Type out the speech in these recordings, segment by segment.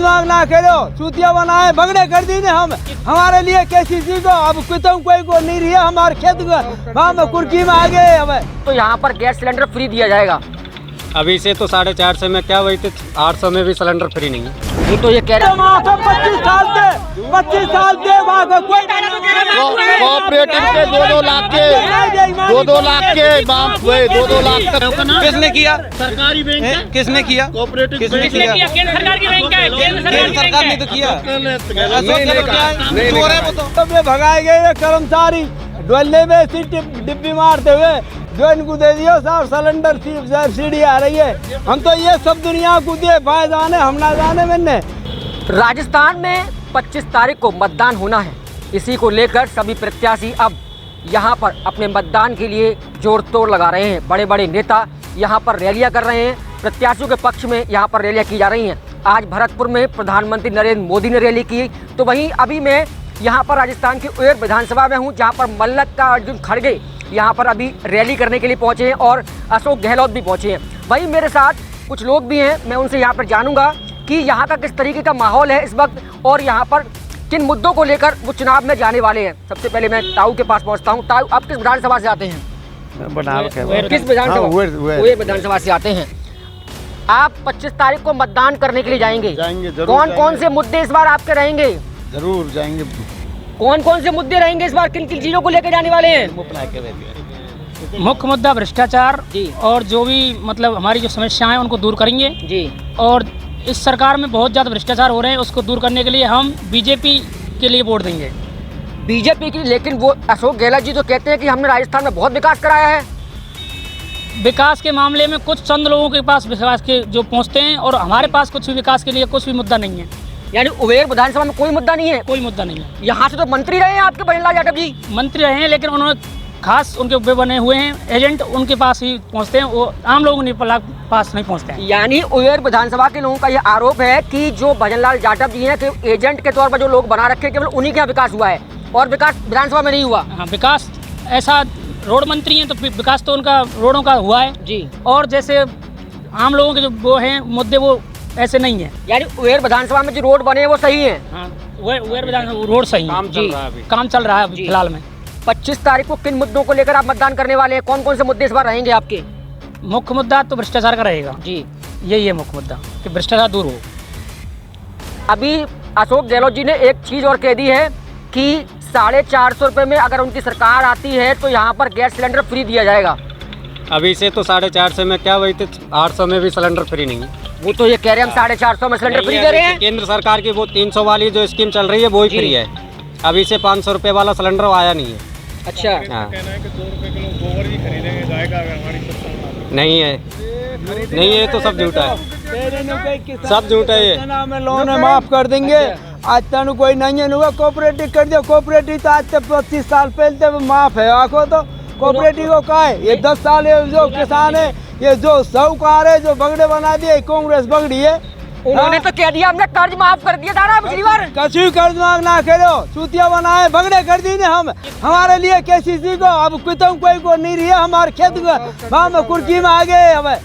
दिमाग ना करो, चूतिया बनाए भगड़े कर दी ने हम हमारे लिए कैसी चीज को अब कोई को नहीं रही है हमारे खेत को हम कुर्की में आ गए। अब तो यहाँ पर गैस सिलेंडर फ्री दिया जाएगा। अभी से तो 450 में क्या वही थे, 800 में भी सिलेंडर फ्री नहीं है। ये तो ये कह रहे हैं 25 साल के वहाँ का कोई कोऑपरेटिव के 2-2 लाख के 2-2 लाख के बाप हुए 2-2 लाख का किसने किया? सरकारी बैंक किसने किया? कोऑपरेटिव किसने किया? केंद्र सरकार की बैंक है, केंद्र सरकार ने तो किया। चोर है वो तो। भगाए गए कर्मचारी डोले में डिब्बी मारते हुए जो इनको दे दियो साहब सिलेंडर सब्सिडी आ रही है। हम तो ये सब दुनिया को दे भाई जाने हम ना जाने मैंने। राजस्थान में 25 तारीख को मतदान होना है। इसी को लेकर सभी प्रत्याशी अब यहाँ पर अपने मतदान के लिए जोर तोड़ लगा रहे हैं। बड़े बड़े नेता यहाँ पर रैलियाँ कर रहे हैं। प्रत्याशियों के पक्ष में यहाँ पर रैलियाँ की जा रही हैं। आज भरतपुर में प्रधानमंत्री नरेंद्र मोदी ने रैली की, तो वहीं अभी मैं यहाँ पर राजस्थान की उयर विधानसभा में हूँ, जहाँ पर मल्लिकार्जुन खड़गे यहाँ पर अभी रैली करने के लिए पहुँचे हैं और अशोक गहलोत भी पहुँचे हैं। वहीं मेरे साथ कुछ लोग भी हैं, मैं उनसे यहाँ पर जानूंगा कि यहाँ का किस तरीके का माहौल है इस वक्त और यहाँ पर किन मुद्दों को लेकर वो चुनाव में जाने वाले हैं। सबसे पहले मैं ताऊ के पास पहुँचता हूँ। ताऊ, आप किस विधानसभा से आते हैं? किस विधानसभा से आते हैं? आप 25 तारीख को मतदान करने के लिए जाएंगे। कौन कौन से मुद्दे इस बार आपके रहेंगे? जरूर जाएंगे। कौन कौन से मुद्दे रहेंगे इस बार? किन किन चीजों को लेकर जाने वाले हैं? मुख्य मुद्दा भ्रष्टाचार जी, और जो भी मतलब हमारी जो समस्याएं हैं उनको दूर करेंगे जी। और इस सरकार में बहुत ज़्यादा भ्रष्टाचार हो रहे हैं, उसको दूर करने के लिए हम बीजेपी के लिए वोट देंगे। बीजेपी की, लेकिन वो अशोक गहलोत जी तो कहते हैं कि हमने राजस्थान में बहुत विकास कराया है। विकास के मामले में कुछ चंद लोगों के पास विकास के जो पहुंचते हैं और हमारे पास कुछ भी विकास के लिए कुछ भी मुद्दा नहीं है। यानी उबेर विधानसभा में कोई मुद्दा नहीं है? कोई मुद्दा नहीं है। यहाँ से तो मंत्री रहे हैं आपके भजनलाल यादव जी। मंत्री रहे हैं, लेकिन उन्होंने खास उनके वे बने हुए हैं एजेंट, उनके पास ही पहुंचते हैं, वो आम लोगों के पास नहीं पहुंचते हैं। यानी उबेर विधानसभा के लोगों का यह आरोप है कि जो भजनलाल यादव जी हैं कि एजेंट के तौर पर जो लोग बना रखे केवल उन्हीं के यहाँ विकास हुआ है और विकास विधानसभा में नहीं हुआ। हाँ, विकास ऐसा रोड मंत्री हैं तो विकास तो उनका रोडों का हुआ है जी, और जैसे आम लोगों के जो वो हैं मुद्दे वो ऐसे नहीं है। यानी उबेर विधानसभा में जो रोड बने हैं वो सही है। हाँ, उबेर विधानसभा रोड सही है, काम चल रहा है फिलहाल में। 25 तारीख को किन मुद्दों को लेकर आप मतदान करने वाले हैं? कौन कौन से मुद्दे इस बार रहेंगे आपके? मुख्य मुद्दा तो भ्रष्टाचार का रहेगा जी, यही है मुख्य मुद्दा कि भ्रष्टाचार दूर हो। अभी अशोक गहलोत जी ने एक चीज और कह दी है कि 450 रुपये में अगर उनकी सरकार आती है तो यहाँ पर गैस सिलेंडर फ्री दिया जाएगा। अभी से तो 450 में क्या वही थे, 800 में भी सिलेंडर फ्री नहीं है। वो तो ये कह रहे हैं हम 450 में सिलेंडर फ्री दे रहे हैं। केंद्र सरकार की वो 300 वाली जो स्कीम चल रही है वो ही फ्री है। अभी से 500 रुपये वाला सिलेंडर आया नहीं है। अच्छा, हाँ। कहना है कि 2 रुपए किलो गोबर भी खरीदेंगे गाय का अगर हमारी सरकार नहीं है तो सब झूठा है, सब झूठा है ये। में लोन माफ कर देंगे। आज तक कोई नहीं है, कोऑपरेटिव कर दिया। कोऑपरेटिव तो आज तक 25 साल पहले माफ है। आखो तो कोऑपरेटिव को का है ये 10 साल जो किसान है, ये जो साहूकार है, जो बगड़े बना दिए कांग्रेस बगड़ी है। उन्होंने तो कह दिया हमने कर्ज माफ कर दिया था पिछली बार। कछु कर्ज माफ ना करो, चूतिया बनाए भगड़े कर दी ने हम हमारे लिए कैसी चीज को अब कोई को नहीं रही है हमारे खेत को हम कुर्की में आ गए। अब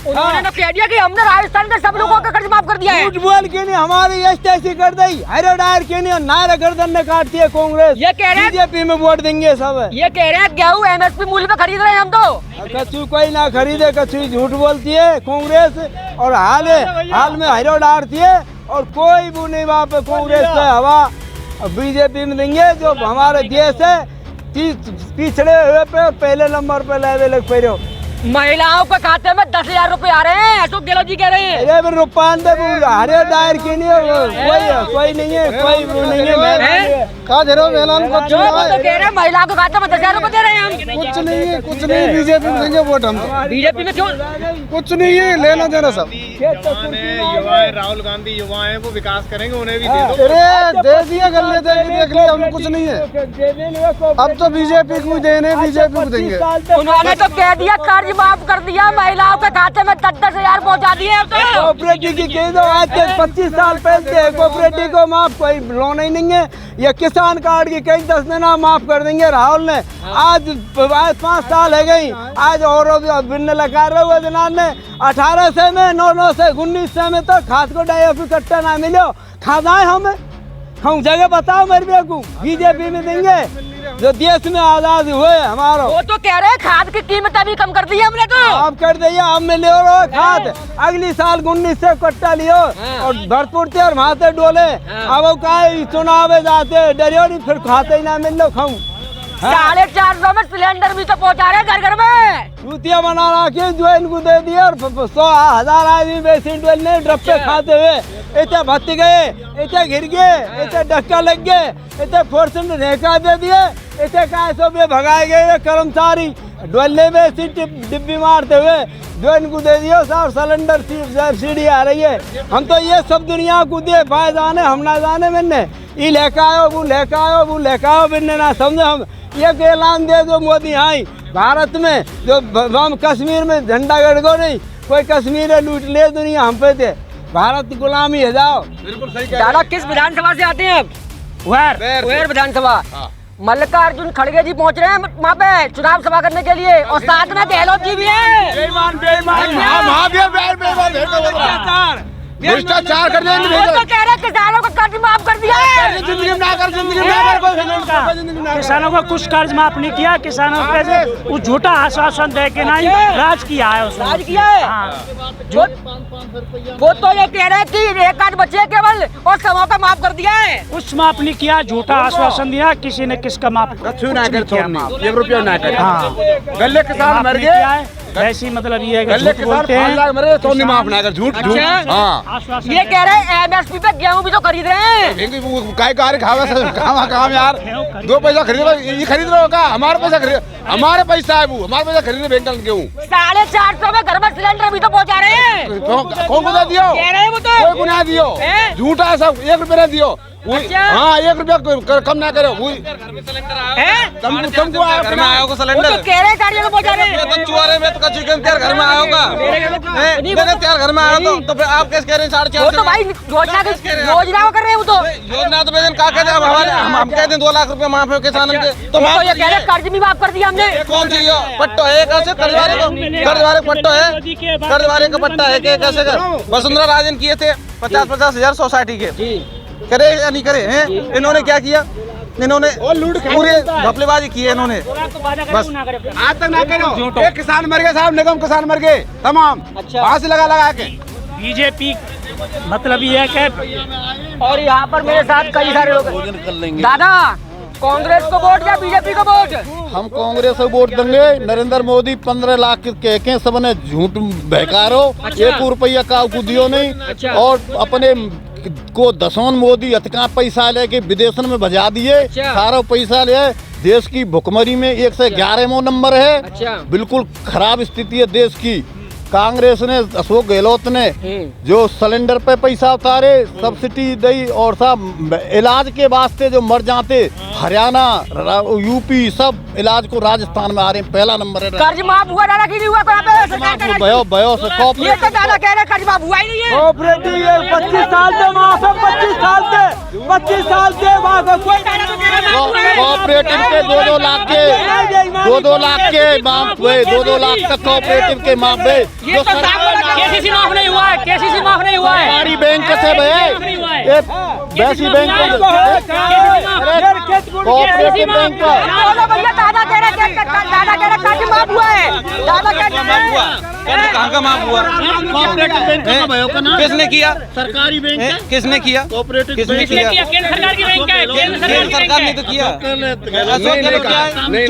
उन्होंने तो कह दिया कि हमने राजस्थान के सब लोगों का कर्ज माफ कर दिया है। झूठ बोल के नहीं हमारी ऐसी कर दी, हरे डायर के नहीं नारे गर्दन ने काटती है कांग्रेस। ये कह रहे हैं बीजेपी में वोट देंगे सब। ये कह रहे हैं गेहूं एमएसपी मूल्य पे खरीद रहे हैं हम तो। कछु कोई ना खरीदे, कछु झूठ बोलती है कांग्रेस और हाल में हरे डारती है और कोई वो नहीं वहाँ पे कांग्रेस से हवा बीजेपी में देंगे। जो हमारे देश है पिछड़े हुए पे पहले नंबर पे लेवे लग पे। महिलाओं के खाते में 10,000 रुपए आ रहे हैं, अशोक गहलोत जी कह रहे हैं। अरे रुपान दे हरे दायर की नहीं है, कोई नहीं है, कोई वो नहीं है। कहा दे रहे हो ऐलान को? जो तो कह रहे हैं महिलाओं के खाते में 10,000 रुपए दे रहे हैं हम। कुछ नहीं है, कुछ नहीं। बीजेपी में देंगे वोट हम। बीजेपी में क्यों? कुछ नहीं है, लेना देना सब। युवा है, राहुल गांधी युवा है, वो विकास करेंगे, उन्हें भी दे दो। अरे दे दिया गले देख लिया हम, कुछ नहीं है। अब तो बीजेपी को देने, बीजेपी को देंगे। उन्होंने तो कह दिया कर्ज माफ कर दिया, महिलाओं के खाते में 10,000 पहुँचा दिए। अब तो कोऑपरेटिव की कह दो आज के 25 साल पहले कोऑपरेटिव को माफ कोई लोन ही नहीं है। ये किसान कार्ड की कई 10 दिन माफ कर देंगे राहुल ने। आज 5 साल है गई, आज और भिन्न लगा रहे हुए दिनार ने 1800 में 9 से 1900 में तो खाद को DAP कट्टा ना मिलो। खादा है हम जगह बताओ मेरे को, बीजेपी में देंगे जो देश में आजाद हुए हमारा। वो तो कह रहे हैं खाद की कीमत अभी कम कर दी है हमने तो। आप कर दिया, अब में ले लो खाद, अगली साल 1900 कट्टा लियो और भरपूर और माथे डोले। अब का चुनाव जाते डरियो नहीं, फिर खाते ही ना मिल लो खाऊं। 450 में सिलेंडर भी तो पहुंचा रहे घर घर में। चूतिया बना रहा जो इनको दे दिए और 100,000 आदमी बेसिन ने ड्रप पे खाते हुए इतने भत्ती गए, इतने गिर गए, इतने धक्का लग गए, इतने फोर्स ने रेखा दे दिए, इतने का सब भगाए गए कर्मचारी डोले में डिब्बी मारते हुए जो इनको दे दियो साहब सिलेंडर सब्सिडी आ रही है। हम तो ये सब दुनिया को दे पाए जाने, हम ना जाने मैंने ये लेकर आयो वो लेकर आयो वो लेकर आओ बिन्ने ना समझे। हम एक ऐलान दे दो मोदी आई भारत में जो हम कश्मीर में झंडा गड़गो नहीं, कोई कश्मीर लूट ले दुनिया हम पे दे, भारत गुलामी है जाओ। बिल्कुल सही दादा किस विधानसभा से आते हैं अब? वेर विधानसभा। मल्लिकार्जुन खड़गे जी पहुंच रहे हैं वहाँ पे चुनाव सभा करने के लिए और साथ में गहलोत जी भी है। भ्रष्टाचार करने तो कह रहे किसानों को कर्ज माफ कर दिया है। किसानों को कुछ कर्ज माफ नहीं किया, किसानों पे वो झूठा आश्वासन दे के नहीं राज किया है उसने। राज किया है। वो तो ये कह रहे हैं कि एक कार्ड बचे है केवल और सबों का माफ कर दिया है। कुछ माफ नहीं किया, झूठा आश्वासन दिया, किसी ने किसका माफ ₹1 ना कर। हाँ, गले किसान मर गए, ऐसी मतलब ये है कि गले झूठ किसान बोलते हैं। 5 लाख मरे तो नहीं माफ ना कर, झूठ झूठ। हाँ ये कह रहे हैं MSP पे गेहूं भी तो खरीद रहे हैं। काय कार खावे काम यार, 2 पैसा खरीद ये खरीद रहे हो का? हमारे पैसा खरीद, हमारे पैसा है वो, हमारे पैसा खरीद बैंक गेहूँ। 450 में घर में सिलेंडर भी तो पहुंचा रहे हैं। कौन को दियो? कह रहे हैं वो तो। कोई को ना दियो, झूठा सब। ₹1 ना दियो। हाँ ₹1 कम ना करो। तुमको घर में आयो को वो सिलेंडर तो कह रहे हैं गाड़ियों को पहुंचा रहे हैं। तो चुआरे में तो कच्ची तेल घर में आयोगा, तेल घर में आयो तो फिर आप कैसे कह रहे हैं 450? वो तो भाई योजना को कर रहे हैं वो तो। योजना तो बेचन का कहते हैं हम कहते हैं 2 लाख रुपए माफ है किसान के, तो वो तो ये कह रहे हैं कर्ज भी माफ कर दिया हमने। कौन सी पट्टो है? कैसे कर्ज वाले पट्टो है? कर्ज वाले का पट्टा है कैसे कर? वसुंधरा राजन किए थे 50-50 हजार सोसाइटी के, करे या नहीं करे हैं? इन्होंने क्या किया? इन्होंने पूरे घपलेबाजी की है इन्होंने। बस आज तक ना करो। एक किसान मर गए साहब, निगम किसान मर गए तमाम। फांसी लगा के बीजेपी मतलब ये है कि और यहाँ पर मेरे साथ कई सारे लोग हैं। दादा कांग्रेस को वोट या बीजेपी को वोट? हम कांग्रेस को वोट देंगे। नरेंद्र मोदी 15 लाख के सबने झूठ बहकारो, ₹1 का दियो नहीं। और अपने को दसों मोदी अतका पैसा लेके विदेशन में भजा दिए, सारा पैसा ले। देश की भुखमरी में 1 से 11वां नंबर है। बिल्कुल खराब स्थिति है देश की। कांग्रेस ने, अशोक गहलोत ने जो सिलेंडर पे पैसा उतारे, सब्सिडी दी और सब इलाज के वास्ते जो मर जाते, हरियाणा यूपी सब इलाज को राजस्थान में आ रहे हैं, पहला नंबर है। कर्ज माफ हुआ दादा की नहीं हुआ? भयो से ये तो दादा कह रहे हैं कर्ज माफ हुआ ही नहीं है। कोऑपरेटिव 25 साल से माफ है, 25 साल से माफ है। कोऑपरेटिव के 2-2 लाख के 2-2 लाख के माफ हुए, 2-2 लाख तक कोऑपरेटिव के माफ हुए। ये तो केसीसी माफ नहीं हुआ है, केसीसी माफ नहीं हुआ है। सरकारी बैंक से भैया वैसी बैंक कोऑपरेटिव बैंक का भैया दादा कह रहे कर्ज माफ हुआ है। दादा कह कहाँ का माफ हुआ? कोऑपरेटिव बैंक का भयो का नाम किसने किया? सरकारी बैंक है। किसने किया? कोऑपरेटिव किसने किया? केंद्र सरकार की बैंक है, केंद्र केंद्र सरकार ने तो किया। नहीं